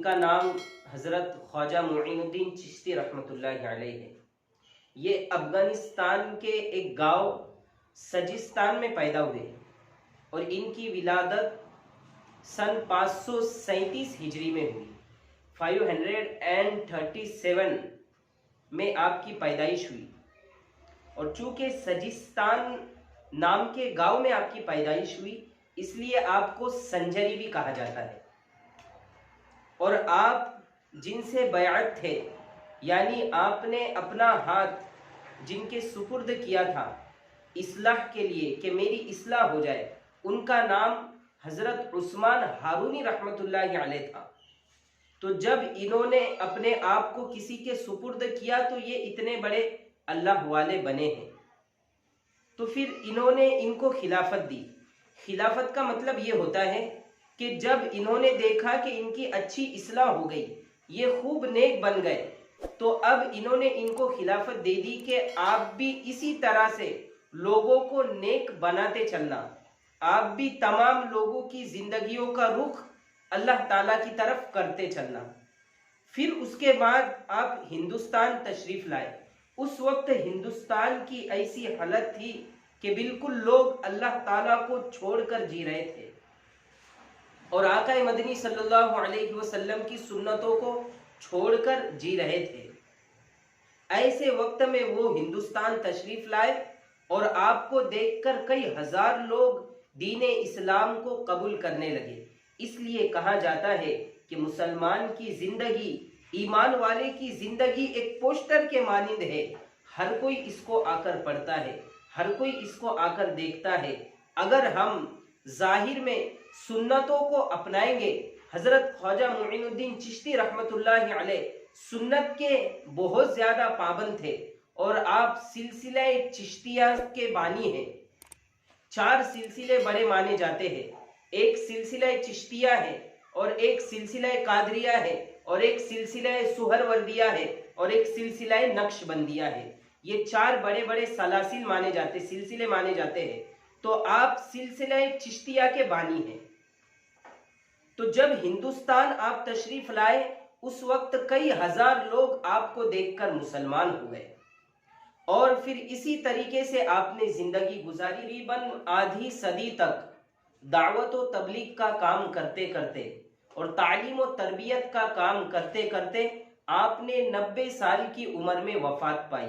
کا نام حضرت خواجہ معین الدین چشتی رحمۃ اللہ علیہ ہے۔ یہ افغانستان کے ایک گاؤں سجستان میں پیدا ہوئے اور ان کی ولادت سن 537 ہجری میں ہوئی۔ 537 میں آپ کی پیدائش ہوئی، اور چونکہ سجستان نام کے گاؤں میں آپ کی پیدائش ہوئی اس لیے آپ کو سنجری بھی کہا جاتا ہے۔ اور آپ جن سے بیعت تھے، یعنی آپ نے اپنا ہاتھ جن کے سپرد کیا تھا اصلاح کے لیے کہ میری اصلاح ہو جائے، ان کا نام حضرت عثمان ہارونی رحمۃ اللہ علیہ تھا۔ تو جب انہوں نے اپنے آپ کو کسی کے سپرد کیا تو یہ اتنے بڑے اللہ والے بنے ہیں، تو پھر انہوں نے ان کو خلافت دی۔ خلافت کا مطلب یہ ہوتا ہے کہ جب انہوں نے دیکھا کہ ان کی اچھی اصلاح ہو گئی، یہ خوب نیک بن گئے، تو اب انہوں نے ان کو خلافت دے دی کہ آپ بھی اسی طرح سے لوگوں کو نیک بناتے چلنا، آپ بھی تمام لوگوں کی زندگیوں کا رخ اللہ تعالیٰ کی طرف کرتے چلنا۔ پھر اس کے بعد آپ ہندوستان تشریف لائے۔ اس وقت ہندوستان کی ایسی حالت تھی کہ بالکل لوگ اللہ تعالیٰ کو چھوڑ کر جی رہے تھے، اور آقا مدنی صلی اللہ علیہ وسلم کی سنتوں کو چھوڑ کر جی رہے تھے۔ ایسے وقت میں وہ ہندوستان تشریف لائے اور آپ کو دیکھ کر کئی ہزار لوگ دین اسلام کو قبول کرنے لگے۔ اس لیے کہا جاتا ہے کہ مسلمان کی زندگی، ایمان والے کی زندگی ایک پوسٹر کے مانند ہے، ہر کوئی اس کو آ کر پڑھتا ہے، ہر کوئی اس کو آ کر دیکھتا ہے۔ اگر ہم ظاہر میں سنتوں کو اپنائیں گے، حضرت خواجہ معین الدین چشتی رحمۃ اللہ علیہ سنت کے بہت زیادہ پابند تھے، اور آپ سلسلہ چشتیہ کے بانی ہیں۔ 4 سلسلے بڑے مانے جاتے ہیں، ایک سلسلہ چشتیہ ہے، اور ایک سلسلہ قادریہ ہے، اور ایک سلسلہ سہروردیہ ہے، اور ایک سلسلہ نقش بندیہ ہے۔ یہ 4 بڑے بڑے سلاسل مانے جاتے، سلسلے مانے جاتے ہیں۔ تو آپ سلسلہ چشتیہ کے بانی ہیں۔ تو جب ہندوستان آپ تشریف لائے اس وقت کئی ہزار لوگ آپ کو دیکھ کر مسلمان ہوئے، اور پھر اسی طریقے سے آپ نے زندگی گزاری۔ تقریباً آدھی صدی تک دعوت و تبلیغ کا کام کرتے کرتے اور تعلیم و تربیت کا کام کرتے کرتے آپ نے 90 سال کی عمر میں وفات پائی،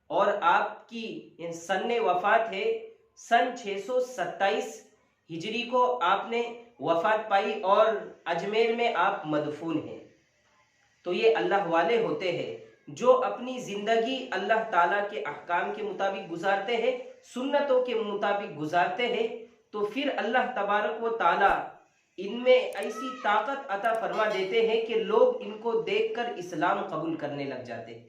اور آپ کی سن وفات ہے سن 627 ہجری کو آپ نے وفات پائی، اور اجمیر میں آپ مدفون ہیں۔ تو یہ اللہ والے ہوتے ہیں جو اپنی زندگی اللہ تعالیٰ کے احکام کے مطابق گزارتے ہیں، سنتوں کے مطابق گزارتے ہیں، تو پھر اللہ تبارک و تعالیٰ ان میں ایسی طاقت عطا فرما دیتے ہیں کہ لوگ ان کو دیکھ کر اسلام قبول کرنے لگ جاتے ہیں۔